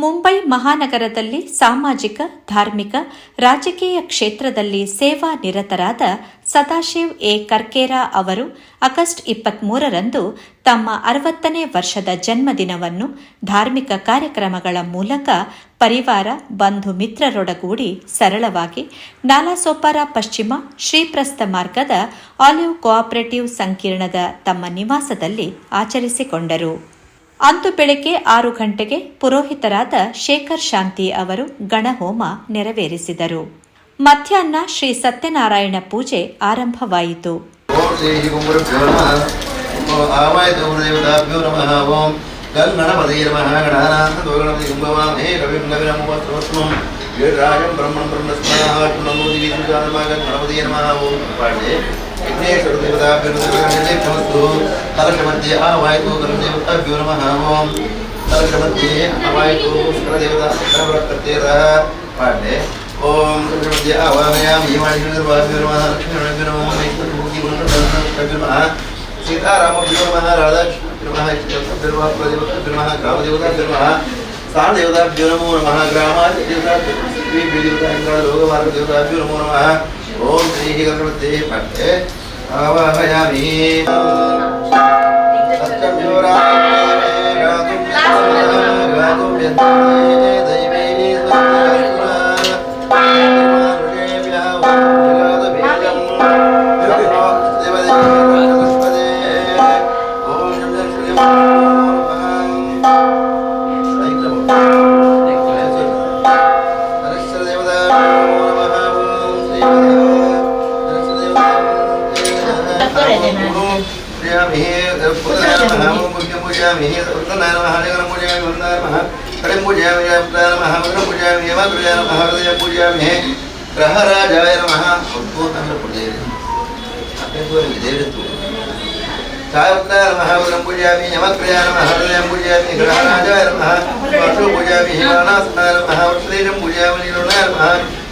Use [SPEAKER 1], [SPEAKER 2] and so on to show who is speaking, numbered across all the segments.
[SPEAKER 1] ಮುಂಬೈ ಮಹಾನಗರದಲ್ಲಿ ಸಾಮಾಜಿಕ, ಧಾರ್ಮಿಕ, ರಾಜಕೀಯ ಕ್ಷೇತ್ರದಲ್ಲಿ ಸೇವಾ ನಿರತರಾದ ಸದಾಶಿವ್ ಎ ಕರ್ಕೇರಾ ಅವರು ಆಗಸ್ಟ್ 23ರಂದು ತಮ್ಮ 60ನೇ ವರ್ಷದ ಜನ್ಮದಿನವನ್ನು ಧಾರ್ಮಿಕ ಕಾರ್ಯಕ್ರಮಗಳ ಮೂಲಕ ಪರಿವಾರ, ಬಂಧು ಮಿತ್ರರೊಡಗೂಡಿ ಸರಳವಾಗಿ ನಾಲಾಸೋಪಾರ ಪಶ್ಚಿಮ ಶ್ರೀಪ್ರಸ್ಥ ಮಾರ್ಗದ ಆಲಿವ್ ಕೋಆಪರೇಟಿವ್ ಸಂಕೀರ್ಣದ ತಮ್ಮ ನಿವಾಸದಲ್ಲಿ ಆಚರಿಸಿಕೊಂಡರು. ಅಂದು ಬೆಳಗ್ಗೆ 6 ಗಂಟೆಗೆ ಪುರೋಹಿತರಾದ ಶೇಖರ್ ಶಾಂತಿ ಅವರು ಗಣಹೋಮ ನೆರವೇರಿಸಿದರು. ಮಧ್ಯಾಹ್ನ ಶ್ರೀ ಸತ್ಯನಾರಾಯಣ ಪೂಜೆ ಆರಂಭವಾಯಿತು.
[SPEAKER 2] ಕಲಶಮಧ್ಯೆ ಆವಾಯಿತು ಗಣದೇವತಾಭ್ಯೋ ನಮಃ ಓಂ. ಕಲಶಮಧ್ಯೆ ಆವಾಯಿತು ಶುಕ್ರದೇವತಾ ಶುಕ್ರವೃತ್ತೇರ ಪಾಠೆ ಓಂ. ಕಲಶಮಧ್ಯೆ ಆವಾಹಯಾಮಿ ಹಿಮಾಲಯಭ್ಯೋ ನಮಃ ಲಕ್ಷ್ಮೀಭ್ಯೋ ನಮಃ ನೈಷ್ಠಭ್ಯೋ ನಮಃ ಸೀತಾರಾಮಭ್ಯೋ ನಮಃ ರಾಧಾಕೃಷ್ಣಭ್ಯೋ ನಮಃ ಇಷ್ಟಭ್ಯೋ ನಮಃ ಕುಲದೇವತಾಭ್ಯೋ ನಮಃ ಗ್ರಾಮದೇವತಾಭ್ಯೋ ನಮಃ ಸಾರದೇವತಾಭ್ಯೋ ನಮೋ ನಮಃ ಗ್ರಾಮಾದೇವತಾಭ್ಯೋ ಲೋಕಮಾರ್ಗದೇವತಾಭ್ಯೋ ನಮೋ ನಮಃ ಓಂ. ಶ್ರೀ ಕಲಶಮಧ್ಯೆ ಪಾಠೆ ಆವಾಹಯಾಮಿ ಗ್ರಹರಾಜಾಯ ನಮಃ. ಸಾಯುಕ್ತಾಯ ನಮಃ ಉದರಂ ಪೂಜಯಾಮಿ. ಯಮಕ್ರಿಯಾಯ ನಮಃ ಹೃದಯಂ ಪೂಜಯಾಮಿ. ಗ್ರಹರಾಜಾಯ ನಮಃ ವರ್ಷೋ ಪೂಜಯಾಮಿ. ಹಿಮಾನಾಸನಾಯ ನಮಃ ವರ್ಷದೇಶಂ ಪೂಜಯಾಮಿ. ನೀಲೋಣಾಯ ನಮಃ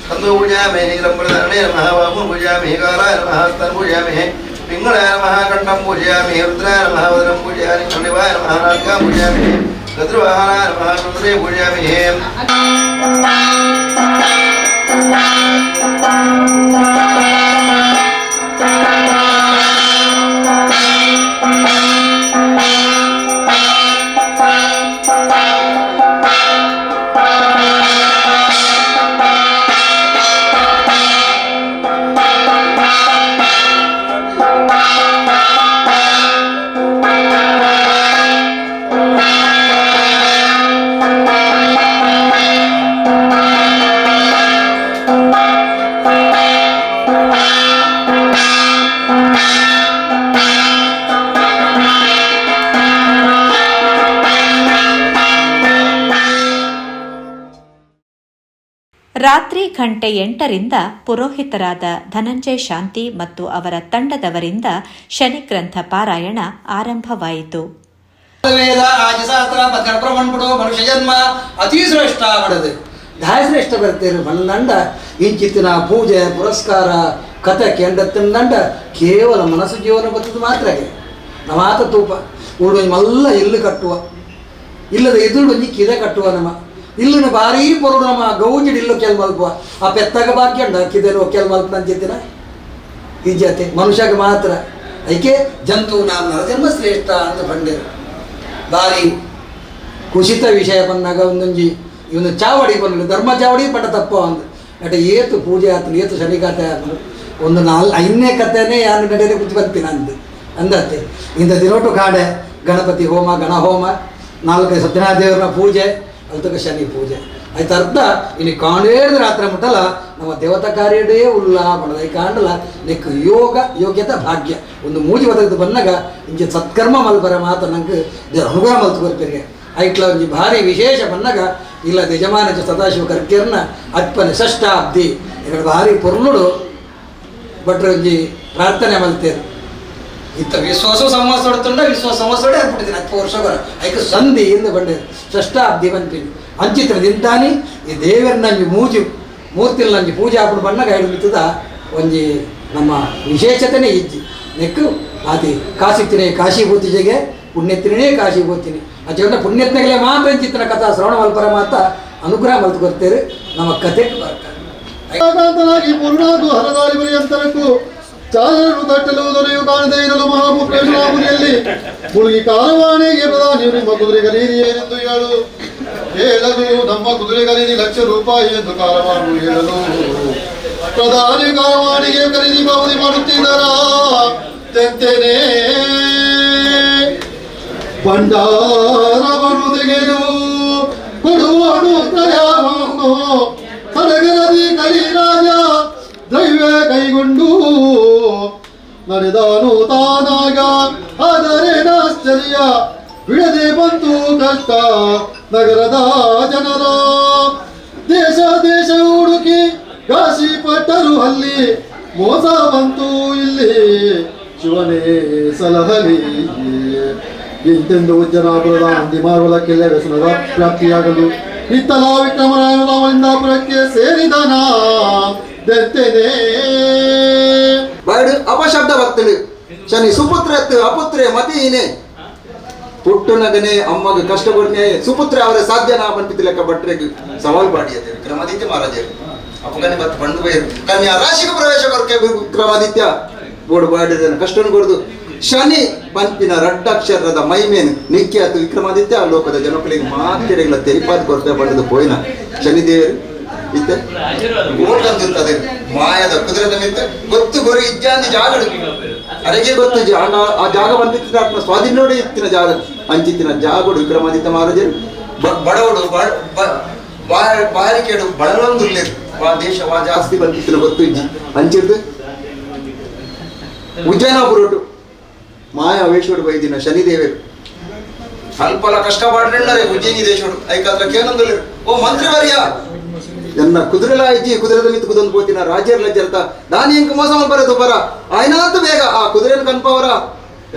[SPEAKER 2] ಕಂದೋ ಪೂಜಯಾಮಿ. ನೀಲಂಬರಧರಣೇ ನಮಃ ವಾಮುಂ ಪೂಜಯಾಮಿ. ಕಾಲಾಯ ನಮಃ ಸ್ತನ್ ಪೂಜಯಾಮಿ. पिंगलाय नमः कंठं पूजयामि. रुद्राय नमः उदरं पूजयामि. शनिवाय नमः नासिकां पूजयामि. गद्रवाहनाय नमः सुंदरे पूजयामि.
[SPEAKER 1] ರಾತ್ರಿ ಗಂಟೆ 8ರಿಂದ ಪುರೋಹಿತರಾದ ಧನಂಜಯ ಶಾಂತಿ ಮತ್ತು ಅವರ ತಂಡದವರಿಂದ ಶನಿಗ್ರಂಥ ಪಾರಾಯಣ ಆರಂಭವಾಯಿತು.
[SPEAKER 3] ವೇದ ಆಜಶಾಸ್ತ್ರ ಪದ್ಮಪ್ರಮಣ್ಪುಡು ಮನುಷ್ಯ ಜನ್ಮ ಅತಿ ಶ್ರೇಷ್ಠ ಮಾಡದು ಶ್ರೇಷ್ಠ ಬರ್ತೀರಿ ಬಂದಂಡ ಇಂಚಿತ್ತಿನ ಪೂಜೆ ಪುರಸ್ಕಾರ ಕಥೆ ಕೆಂಡತ್ತಂದಂಡ ಕೇವಲ ಮನಸ್ಸು ಜೀವನ ಬರ್ತದೆ ಮಾತ್ರ ನಮಾತ ತೂಪ ಉಳು ಮಲ್ಲ ಇಲ್ಲು ಕಟ್ಟುವ ಇಲ್ಲದ ಎದುರು ಕಿದೆ ಕಟ್ಟುವ ನಮ್ಮ ಇಲ್ಲಿನ ಭಾರೀ ಪೊರುಡು ನಮ್ಮ ಗೌಜಿಡ್ ಇಲ್ಲು ಕೆಲ್ ಮಲ್ಪುವ ಆ ಪೆತ್ತಾಗ ಬಾಕ್ಯಂಡ ಕಿದೆನು ಕೆಲ್ ಮಲ್ಪ ಅಂಚಿತ್ತಿನ ಈ ಜಾತಿ ಮನುಷ್ಯಗೆ ಮಾತ್ರ ಅದಕ್ಕೆ ಜಂತು ನಾವು ನರಜನ್ಮ ಶ್ರೇಷ್ಠ ಅಂತ ಬಂದಿರು ಭಾರಿ ಕುಸಿತ ವಿಷಯ ಬಂದಾಗ ಒಂದೊಂಜಿ ಇವನು ಚಾವಡಿ ಬಂದು ಧರ್ಮ ಚಾವಡಿ ಪಟ್ಟ ತಪ್ಪ ಒಂದು ಅಟ ಏತು ಪೂಜೆ ಆತನು ಏತು ಶನಿಗಾತೆ ಆತನು ಒಂದು 5ನೇ ಕಥೆನೇ ಯಾರು ನಡೆಯದೆ ಕುಚ್ಚು ಬರ್ತೀನಿ ಅಂದತ್ತೆ ಇಂಥ ದಿನೋಟು ಕಾಡೆ ಗಣಪತಿ ಹೋಮ ಗಣಹೋಮ 4 ಸತ್ಯನಾರಾಯಣ ದೇವರ ಪೂಜೆ ಅದಕ್ಕೆ ಶನಿ ಪೂಜೆ ಆಯ್ತು ಅರ್ಥ ಇನ್ನು ಕಾಣೇಳಿದ ರಾತ್ರಿ ಮುಟ್ಟಲ್ಲ ನಮ್ಮ ದೇವತಾ ಕಾರ್ಯಡೇ ಉಲ್ಲ ಮಾಡದ ಕಾಣಲ್ಲ ನೆಕ್ ಯೋಗ್ಯತೆ ಭಾಗ್ಯ ಒಂದು ಮೂಜಿ ಒದಗದು ಬಂದಾಗ ಇಂಚೆ ಸತ್ಕರ್ಮ ಮಲ್ಪರ ಮಾತು ನಂಗೆ ಅನುಗ್ರಹ ಮಲ್ತು ಬರ್ತೀರಿ ಐಟ್ಲ ಒಂಜಿ ಭಾರಿ ವಿಶೇಷ ಬಂದಾಗ ಇಲ್ಲ ಯಜಮಾನ ಸದಾಶಿವ ಕರ್ಕಿಯರ್ನ ಅಪ್ಪನೆ ಷಷ್ಠಾಬ್ದಿ ಎರಡು ಭಾರಿ ಪೊರ್ಲುಡು ಭಟ್ರು ಒಂಜಿ ಪ್ರಾರ್ಥನೆ ಮಲ್ತೇರು ಇತ್ತ ವಿಶ್ವಾಸ ಸಂವತ್ಸರ ವಿಶ್ವಾಸ ಸಂವತ್ಸರ ಆಗ್ಬಿಟ್ಟಿದ್ದೀನಿ 10 ವರ್ಷಗಳ ಐಕ ಸಂಧಿ ಎಂದು ಬಂಡೆ ಷಷ್ಠಾಬ್ದಿ ಬಂತೀನಿ ಅಂಚಿತ್ರ ನಿಂತಾನಿ ಈ ದೇವರ ನಂಜಿ ಮೂರ್ತಿಲ್ ನಂಜಿ ಪೂಜೆ ಹಾಕೊಂಡು ಬಣ್ಣಗ ಹಿಡಿದ ಒಂಜಿ ನಮ್ಮ ವಿಶೇಷತೆನೇ ಇಜ್ಜಿ ನೆಕ್ಕು ಆತಿ ಕಾಶಿ ತಿನೇ ಕಾಶಿ ಪೂತಿಜೆಗೆ ಪುಣ್ಯ ತಿನೇ ಕಾಶಿ ಪೋತೀನಿ ಅಜ್ಜ ಪುಣ್ಯತ್ನಗಳೇ ಮಾತ್ರ ಚಿತ್ರ ಕಥಾ ಶ್ರವಣ ಮಲ್ಪರ ಮಾತ ಅನುಗ್ರಹ ಮಲ್ತು ಕೊಡ್ತೇವೆ ನಮ್ಮ ಕಥೆಗೆ
[SPEAKER 4] ಕಾಂತನಾಗಿ ಪೂರ್ಣಾದು ಹರದಾಳಿ ಪರ್ಯಂತರಕ್ಕೂ ಚಾಲನನ್ನು ತಟ್ಟಲು ದೊರೆಯು ಕಾಣದೇ ಇರಲು ಮಹಾಭೂಪೇಶ್ವರಾಮುನಿಯಲ್ಲಿ ಮುಳುಗಿ ಕಾಲವಾಣಿಗೆ ಪ್ರಧಾನಿ ನಿಮ್ಮ ಕುದುರೆ ಖರೀದಿ ಏನೆಂದು ಹೇಳಲು ನಮ್ಮ ಕುದುರೆ ಖರೀದಿ ₹1,00,000 ಎಂದು ಕಾಲವಾಣಿ ಹೇಳಲು ಪ್ರಧಾನಿ ಕಾಲವಾಣಿಗೆ ಖರೀದಿ ಪಾವತಿ ಮಾಡುತ್ತಿದ್ದರ ತೆಂತೆನೆ ಭಂಡಾರವನ್ನು ತೆಗೆದು ಕೊಡುವನು ಪ್ರಯಾಣವನ್ನು ಸಡಗರದಿ ಕಲಿರಾಜ ದೈವ ಕೈಗೊಂಡು ನಡೆದಾನು ತಾನಾಗ ಆದರೆ ಆಶ್ಚರ್ಯ ಬಿಡದೆ ಬಂತು ಕಷ್ಟ ನಗರದ ಜನರ ದೇಶ ದೇಶ ಹುಡುಕಿ ಕಾಶಿ ಪಟ್ಟರು ಅಲ್ಲಿ ಮೋಸ ಬಂತು ಇಲ್ಲಿ ಶಿವನೇ ಸಲಹಲಿ ಇಂತೆಂದು ಉಜ್ಜನಾಪುರದ ಅಂದಿಮಾರ್ವಲಕ್ಕೆಲ್ಲ ವ್ಯಸನದ ಪ್ರಾಪ್ತಿಯಾಗಲು ಇತ್ತಲ ವಿಕ್ರಮರಾಯನ ಇಂದಾಪುರಕ್ಕೆ ಸೇರಿದನ ದೆಂತೆನೆ
[SPEAKER 5] ಬಾಡು ಅಪಶಬ್ದ ಬರ್ತದೆ ಶನಿ ಸುಪುತ್ರ ಅಪುತ್ರೆ ಮತೀನೆ ಪುಟ್ಟನಗನೆ ಅಮ್ಮಗೆ ಕಷ್ಟ ಕೊಡ್ನೆ ಸುಪುತ್ರ ಅವರ ಸಾಧ್ಯನಾ ಬಂದಿದ್ದ ಲೆಕ್ಕ ಭಟ್ರಿಗೆ ಸವಾಲು ಮಾಡಿಯದೆ ವಿಕ್ರಮಾದಿತ್ಯ ಮಹಾರಾಜರು ಅಪ್ಪಗನೆ ಬತ್ತು ಬಂದು ಬೈರು ಕನ್ಯಾ ರಾಶಿಗೆ ಪ್ರವೇಶ ಕೊರಕೆ ವಿಕ್ರಮಾದಿತ್ಯ ಬೋಡು ಬಾಡಿದ ಕಷ್ಟನು ಕೊಡ್ದು ಶನಿ ಪಂಪಿನ ರಡ್ಡಕ್ಷರದ ಮೈಮೇನು ನಿಖ್ಯಾತ ವಿಕ್ರಮಾದಿತ್ಯ ಲೋಕದ ಜನಪಲಿಗೆ ಮಾತೆರೆಗಳ ತೆರಿಪಾದ ಕೊರತೆ ಪಡೆದು ಪೋಯಿನ ಶನಿದೇವರು ಇತ್ತೆ ಓಡ್ಕಂತಿರ್ತದೆ ಮಾಯದ ಕುದುರೆದ ಮಿತ್ತ ಗೊತ್ತು ಗೊರಿ ಇಜ್ಜಾಂದಿ ಜಾಗಡು ಅರೆಗೆ ಗೊತ್ತು ಆ ಜಾಗ ಬಂದಿತ್ತ ಆತ್ಮ ಸ್ವಾಧೀನೋಡೆ ಇತ್ತಿನ ಜಾಗ ಅಂಚಿತ್ತಿನ ಜಾಗಡು ವಿಕ್ರಮಾದಿತ್ಯ ಮಹಾರಾಜರು ಬಡವಡು ಬಾರಿಕೆಡು ಬಡವೊಂದುರ್ಲೇರು ವಾ ದೇಶ ವಾ ಜಾಸ್ತಿ ಬಂದಿತ್ತಿನ ಗೊತ್ತು ಇಜ್ಜಿ ಅಂಚಿರ್ದು ಉಜ್ಜಯಿನಾಪುರಟು ಮಾಯ ಅವೇಶ್ವರ ಬೈದಿನ ಶನಿದೇವರು ಅಲ್ಪಲ ಕಷ್ಟ ಪಾಡ್ರೆ ಉಜ್ಜಯಿನಿ ದೇಶೋಡು ಐಕಾತ್ರ ಕೇನೊಂದು ಓ ಮಂತ್ರಿವರ್ಯ ಎನ್ನ ಕುದುರೆಲ ಇಜ್ಜಿ ಕುದುರೆದ ಮಿತ್ತು ಕುದೊಂದು ಪೋತಿನ ರಾಜ್ಯರ್ ಲಜ್ಜರ್ತ ದಾನಿ ಇಂಕ ಮೋಸ ಬರೋದು ಬರ ಆಯ್ನಾತು ಬೇಗ ಆ ಕುದುರೆನ ಕನ್ಪವರ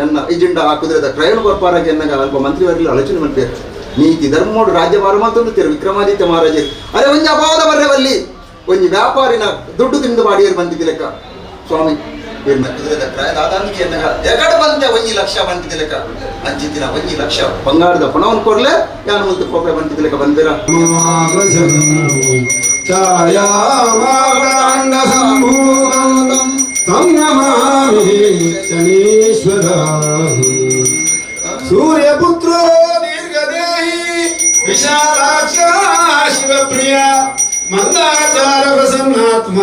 [SPEAKER 5] ಎನ್ನ ಇಜಿಂಡ ಆ ಕುದುರೆದ ಕ್ರಯಣ ಕೊರ್ಪಾರಾಗಿ ಎನ್ನಗ ಅಲ್ಪ ಮಂತ್ರಿವರ್ಯ ಆಲೋಚನೆ ಮಾಡ್ತಾರೆ ನೀತಿ ಧರ್ಮೋಡು ರಾಜ್ಯ ಬಾರ ಮಾತೊಂದುತ್ತೀರು ವಿಕ್ರಮಾದಿತ್ಯ ಮಹಾರಾಜರು ಅರೆ ಒಂಜಿ ಅಪಾದ ಬರ್ರೆವಲ್ಲಿ ಒಂಜಿ ವ್ಯಾಪಾರಿನ ದುಡ್ಡು ತಿಂದು ಬಾಡಿಯರು ಬಂದಿದ್ದ ಲೆಕ್ಕ ಸ್ವಾಮಿ ಕುದುರೆದ ಕ್ರಯದ ಆದಾನಿಗೆ ಎನ್ನಗ ಎಕಡೆ ಬಂತೆ 1,00,000 ಬಂದಿದ್ದ ಲೆಕ್ಕ ಅಂಚಿತ್ತಿನ 1,00,000 ಬಂಗಾರದ ಪಣವನ್ನು ಕೊಡ್ಲೆ ಯಾನು ಮುಂದೆ ಕೋಪೆ ಬಂದಿದ್ದ ಲೆಕ್ಕ ಬಂದಿರ
[SPEAKER 6] ಛಾಯಾವಾಂಡ ಸಂಭೂತಂ ತಂ ನಮಾಮಿ ಶನೀಶ್ವರ ಸೂರ್ಯಪುತ್ರೋ ದೀರ್ಘದೇಹಿ ವಿಶಾಲಾಕ್ಷ ಶಿವಪ್ರಿಯ ಮಂದಾಚಾರ ಪ್ರಸನ್ನಾತ್ಮ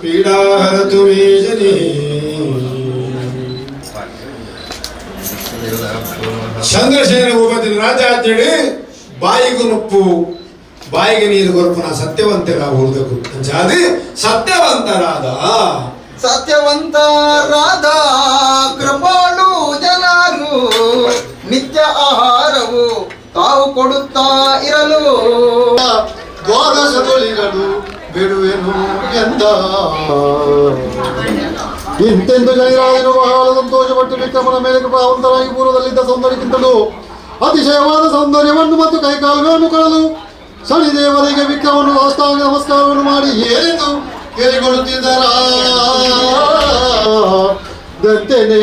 [SPEAKER 6] ಪೀಡಾಹರತು ಮೇ ಜನೇ ಚಂದ್ರಶೇನ ಭೂಪತಿನ ರಾಜ ಅಂತೇಳಿ ಬಾಯಿಗೂ ನುಪ್ಪು ಬಾಯಿಗೆ ನೀರು ಗೊರಪುನ ಸತ್ಯವಂತರಾಗ ಹುಡುಗರು ಅಂಚಾದಿ ಸತ್ಯವಂತರಾದ
[SPEAKER 5] ಕೃಪಾಳು ಜನರು ನಿತ್ಯ ಆಹಾರವು ತಾವು ಕೊಡುತ್ತಾ ಇರಲು
[SPEAKER 4] ದ್ವಾದಶ ತೊಳಿಗಳು ಬಿಡುವೆನು ಎಂದ ಇಂತೆಂದು ಜನಿರಾಜನು ಬಹಳ ಸಂತೋಷಪಟ್ಟು ವಿಕ್ರಮನ ಮೇಲೆ ಕೃಪಾವಂತರಾಗಿ ಪೂರ್ವದಲ್ಲಿದ್ದ ಸೌಂದರ್ಯಕ್ಕಿಂತಲೂ ಅತಿಶಯವಾದ ಸೌಂದರ್ಯವನ್ನು ಮತ್ತು ಕೈಕಾಲುಗಳನ್ನು ಕೊಡಲು ಶನಿದೇವರಿಗೆ ವಿಕ್ರಮನು ಅಷ್ಟಾಂಗ ನಮಸ್ಕಾರವನ್ನು ಮಾಡಿ ಏನೆಂದು ಕೇಳಿಕೊಳ್ಳುತ್ತಿದ್ದರ ದತ್ತನೇ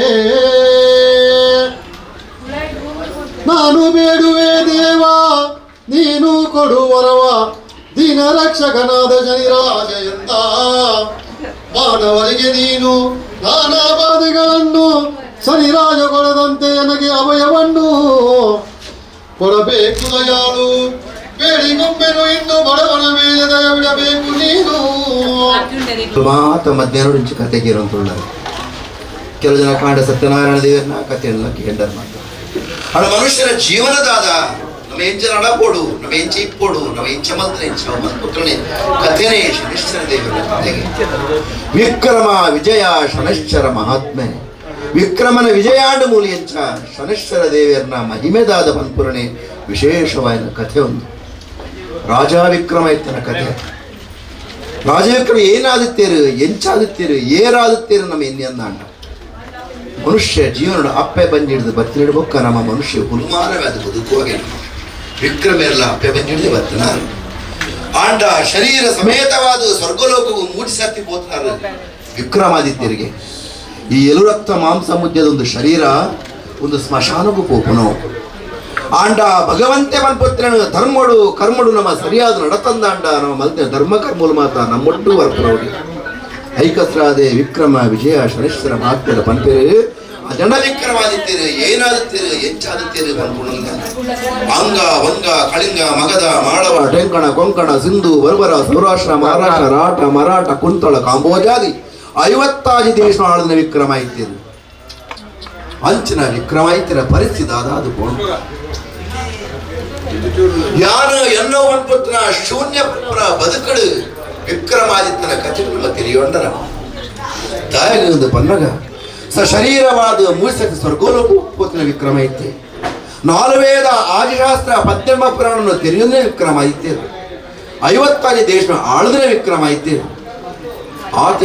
[SPEAKER 4] ನಾನು ಬೇಡುವೆ ದೇವ ನೀನು ಕೊಡುವರವ ದೀನ ರಕ್ಷಕನಾದ ಶನಿರಾಜ ಎಂದ ಮಾನವರಿಗೆ ನೀನು ನಾನಾ ಬಾಧೆಗಳನ್ನು ಶನಿರಾಜ ಕೊಡದಂತೆ ನನಗೆ ಅಭಯವನ್ನು ಕೊಡಬೇಕು ದಯಾಳು ಬೇಡಿಗೊಮ್ಮೆನು ಇನ್ನು ಬಡವನ ಮೇಲೆ ದಯವಿಡಬೇಕು ನೀನು
[SPEAKER 5] ಮಾತ ಮಧ್ಯಾಹ್ನ ಇಂಚು ಕತೆಗೆ ಇರುವಂತುಳ್ಳರು ಕೆಲವು ಜನ ಕಾಂಡ ಸತ್ಯನಾರಾಯಣ ದೇವರನ್ನ ಕಥೆಯೆಲ್ಲ ಕೇಂದ್ರ ಮಾಡ್ತಾರೆ ಅದು ಮನುಷ್ಯನ ಜೀವನದಾದ ನಮ್ಮ ಎಂಚನ ಅಡಪೋಡು ನಮ್ಮ ಎಂಚ ಇಪ್ಪೋಡು ನಮ್ಮ ಎಂಚ ಮಂತ್ರ ಎಂಚ ಪುತ್ರನೇ ಕಥೆನೇ ಶನಿಶ್ಚರ ದೇವರ ಕಥೆಗೆ ವಿಕ್ರಮ ವಿಜಯ ಶನಶ್ಚರ ಮಹಾತ್ಮೆ ವಿಕ್ರಮನ ವಿಜಯಾಂಡ ಮೂಲಿಯಂಚ ಶನಶ್ಚರ ದೇವರನ್ನ ಮಹಿಮೆದಾದ ಪಂಪುರನೆ ವಿಶೇಷವಾದ ಕಥೆ ಒಂದು ರಾಜ ವಿಕ್ರಮ ಇತ್ತನ ಕಥೆ ರಾಜ ವಿಕ್ರಮ ಏನಾದಿತ್ತೇರು ಎಂಚಾದಿತ್ತೇರು ಏರಾದಿತ್ತೇರು ನಮ್ಮ ಇನ್ನೊಂದಾಂಡ ಮನುಷ್ಯ ಜೀವನ ಅಪ್ಪೆ ಬಂದಿಡಿದು ಬತ್ತಿಡ್ಬೇಕ ನಮ್ಮ ಮನುಷ್ಯ ಹುಲುಮಾನವಾದ ಬದುಕುವಾಗೆ ವಿಕ್ರಮ ಎಲ್ಲ ಅಪ್ಪೆ ಬಂದಿಡಿದು ಬರ್ತನಾರು ಆಂಡ ಶರೀರ ಸಮೇತವಾದ ಸ್ವರ್ಗಲೋಕವು ಮೂಡಿಸತ್ತಿ ಹೋಗ್ತಾರೆ ವಿಕ್ರಮಾದಿತ್ಯರಿಗೆ ಈ ಎಲು ರಕ್ತ ಮಾಂಸ ಮುದ್ಯದ ಒಂದು ಶರೀರ ಒಂದು ಸ್ಮಶಾನಕ್ಕೂ ಪೋಪುನೋ ಆಂಡ ಭಗವಂತೆ ಮನ್ಪುತ್ರನು ಧರ್ಮಡು ಕರ್ಮಡು ನಮ್ಮ ಸರಿಯಾದ ನಡತಂದಾಂಡ ನಮ್ಮ ಮಲ್ತೆ ಧರ್ಮ ಕರ್ಮಲು ಮಾತ ನಮ್ಮೊಟ್ಟು ವರ್ಪರೌಡಿ ಐಕಸ್ರಾದೆ ವಿಕ್ರಮ ವಿಜಯ ಶನೇಶ್ವರ ಮಹಾತ್ಮರ ಪಂಪೇರು ಅಜಂಡ ವಿಕ್ರಮಾದಿತ್ಯರು ಏನಾದಿತ್ಯರು ಎಂಚಾದಿತ್ಯರು ಪನ್ಪುಣಂಗ ಅಂಗ ವಂಗ ಕಳಿಂಗ ಮಗಧ ಮಾಳವ ಟೆಂಕಣ ಕೊಂಕಣ ಸಿಂಧು ಬರ್ಬರ ಸೌರಾಷ್ಟ್ರ ಮಹಾರಾಷ್ಟ್ರ ರಾಟ ಮರಾಠ ಕುಂತಳ ಕಾಂಬೋಜಾದಿ 50 ದೇಶ ಆಳಿದ ವಿಕ್ರಮ ಇತ್ಯರು ಅಂಚಿನ ವಿಕ್ರಮಾದಿತ್ಯರ ಪರಿಸ್ಥಿತಿ ಅದಾದು ಯಾನು ಎನ್ನೋ ಪುತ್ರ ಶೂನ್ಯ ಪುತ್ರ ಬದುಕಡು ವಿಕ್ರಮಾದಿತ್ಯನ ಕಥೆಗಳು ತಿಳಿಯೊಂಡರ ದಾಯಗೊಂದು ಪನ್ನಗ ಸಶರೀರವಾದ ಮೂಸಕ ಸ್ವರ್ಗೋಲೋಕ ಪುತ್ರ ವಿಕ್ರಮಾದಿತ್ಯ ನಾಲ್ವೇದ ಆದಿಶಾಸ್ತ್ರ ಪದ್ಯಮ ಪುರಾಣವನ್ನು ತೆರೆಯುವುದೇ ವಿಕ್ರಮಾದಿತ್ಯ 50 ದೇಶ ಆಳಿದ್ರೆ ವಿಕ್ರಮಾದಿತ್ಯ ಆತ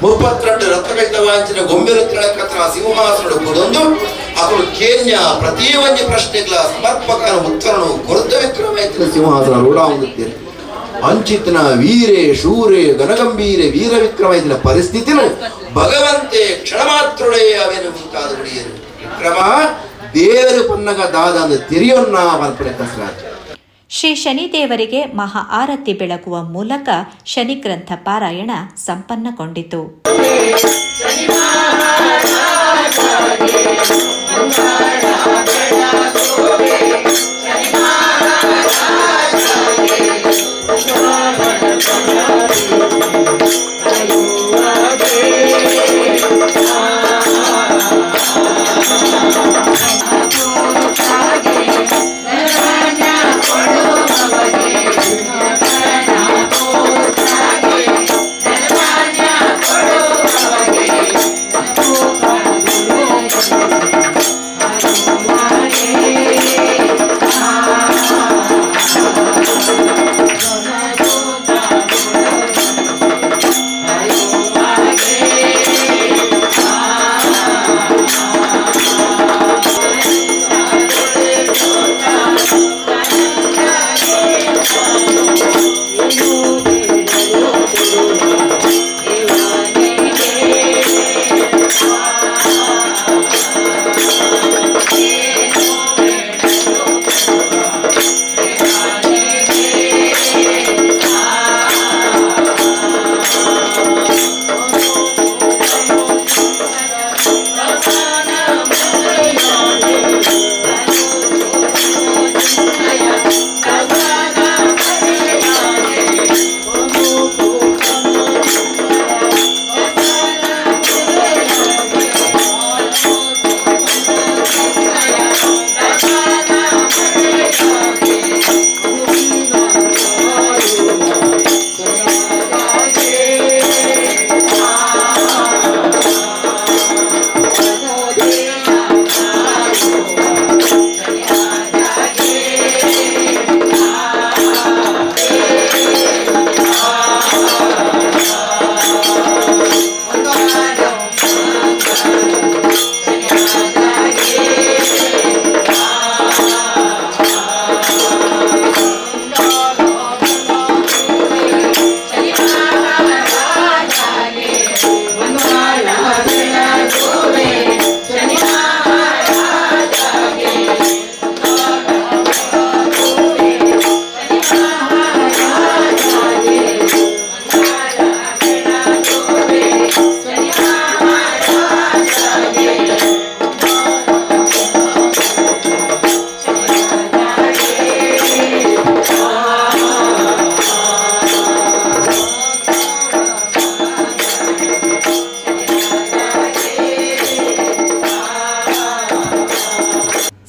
[SPEAKER 5] 32 ರತ್ನಕೈತ ವಾಂಚಿನ ಗೊಂಬೆರುತ್ತಳ ಕತ್ರ ಸಿಂಹಾಸನ ಕೊಡೊಂದು ಅಕಲು ಕೇನ್ಯ ಪ್ರತಿ ಒಂದು ಪ್ರಶ್ನೆಗಳ ಸಮರ್ಪಕನ ಉತ್ತರನು ಕೊರತ ವಿಕ್ರಮಾದಿತ್ಯನ ಸಿಂಹಾಸನ ರೂಢ ಹೊಂದುತ್ತೇನೆ ಅಂಚಿತನ ವೀರೆ ಶೂರೆ ಗನಗಂಭೀರೆ ವೀರ ವಿಕ್ರಮಾದಿತ್ಯನ ಪರಿಸ್ಥಿತಿನ ಭಗವಂತೆ ಕ್ಷಣ ಮಾತ್ರೊಡೆ ಅವೇನು ಮುಂತಾದ ಹುಡಿಯರು ವಿಕ್ರಮ ದೇವರು ಪನ್ನಗ ದಾದ ಅಂದ್ರೆ ತೆರೆಯೊನ್ನ ಮಲ್ಪಡೆ ಕಸರಾಜ್.
[SPEAKER 1] ಶ್ರೀ ಶನಿದೇವರಿಗೆ ಮಹಾ ಆರತಿ ಬೆಳಗುವ ಮೂಲಕ ಶನಿಗ್ರಂಥ ಪಾರಾಯಣ ಸಂಪನ್ನಗೊಂಡಿತು.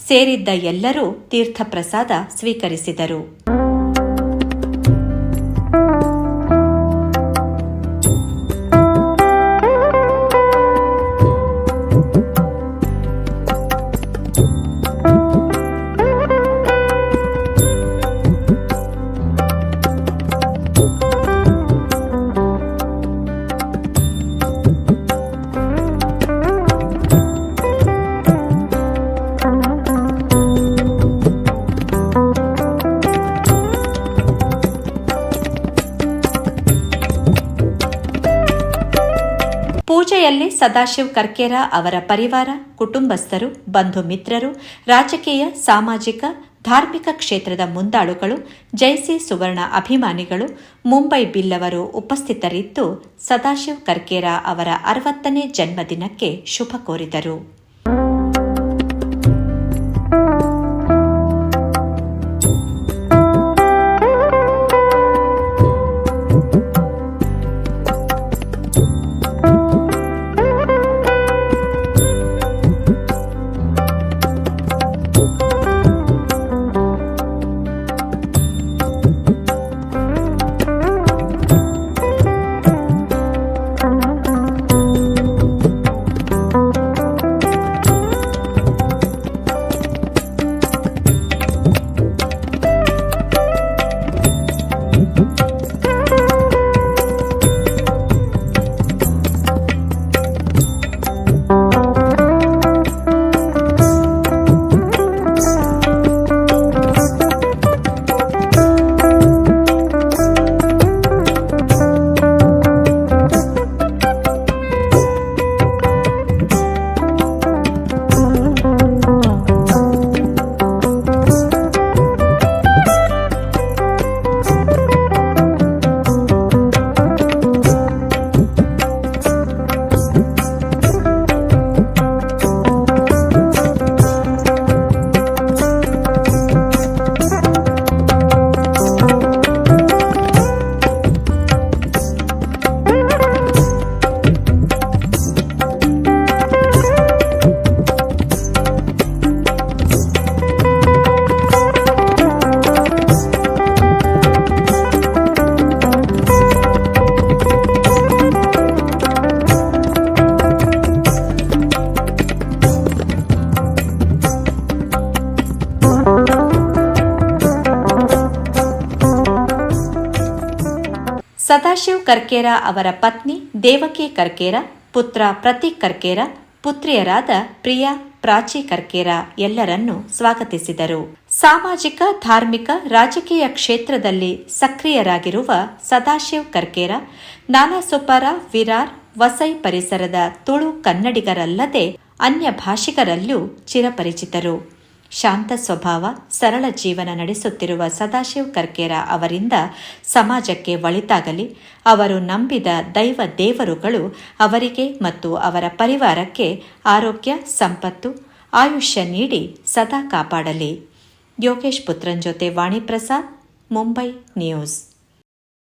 [SPEAKER 1] ಸೇರಿದ್ದ ಎಲ್ಲರೂ ತೀರ್ಥಪ್ರಸಾದ ಸ್ವೀಕರಿಸಿದರು. ಪೂಜೆ ಪೂಜೆಯಲ್ಲಿ ಸದಾಶಿವ್ ಕರ್ಕೇರ ಅವರ ಪರಿವಾರ, ಕುಟುಂಬಸ್ಥರು, ಬಂಧು ಮಿತ್ರರು, ರಾಜಕೀಯ, ಸಾಮಾಜಿಕ, ಧಾರ್ಮಿಕ ಕ್ಷೇತ್ರದ ಮುಂದಾಳುಗಳು, ಜೈಸಿ ಸುವರ್ಣ ಅಭಿಮಾನಿಗಳು, ಮುಂಬೈ ಬಿಲ್ಲವರು ಉಪಸ್ಥಿತರಿದ್ದು ಸದಾಶಿವ್ ಕರ್ಕೇರ ಅವರ 60ನೇ ಜನ್ಮದಿನಕ್ಕೆ ಶುಭ ಕೋರಿದರು. ಸದಾಶಿವ್ ಕರ್ಕೇರ ಅವರ ಪತ್ನಿ ದೇವಕಿ ಕರ್ಕೇರ, ಪುತ್ರ ಪ್ರತೀಕ್ ಕರ್ಕೇರ, ಪುತ್ರಿಯರಾದ ಪ್ರಿಯಾ, ಪ್ರಾಚಿ ಕರ್ಕೇರ ಎಲ್ಲರನ್ನೂ ಸ್ವಾಗತಿಸಿದರು. ಸಾಮಾಜಿಕ, ಧಾರ್ಮಿಕ, ರಾಜಕೀಯ ಕ್ಷೇತ್ರದಲ್ಲಿ ಸಕ್ರಿಯರಾಗಿರುವ ಸದಾಶಿವ್ ಕರ್ಕೇರ ನಾಲಾಸೊಪಾರ, ವಿರಾರ್, ವಸೈ ಪರಿಸರದ ತುಳು ಕನ್ನಡಿಗರಲ್ಲದೆ ಅನ್ಯ ಭಾಷಿಗರಲ್ಲೂ ಚಿರಪರಿಚಿತರು. ಶಾಂತ ಸ್ವಭಾವ, ಸರಳ ಜೀವನ ನಡೆಸುತ್ತಿರುವ ಸದಾಶಿವ್ ಕರ್ಕೇರ ಅವರಿಂದ ಸಮಾಜಕ್ಕೆ ಒಳಿತಾಗಲಿ, ಅವರು ನಂಬಿದ ದೈವ ದೇವರುಗಳು ಅವರಿಗೆ ಮತ್ತು ಅವರ ಪರಿವಾರಕ್ಕೆ ಆರೋಗ್ಯ, ಸಂಪತ್ತು, ಆಯುಷ್ಯ ನೀಡಿ ಸದಾ ಕಾಪಾಡಲಿ. ಯೋಗೇಶ್ ಪುತ್ರನ್ ಜೊತೆ ವಾಣಿ ಪ್ರಸಾದ್, ಮುಂಬೈ ನ್ಯೂಸ್.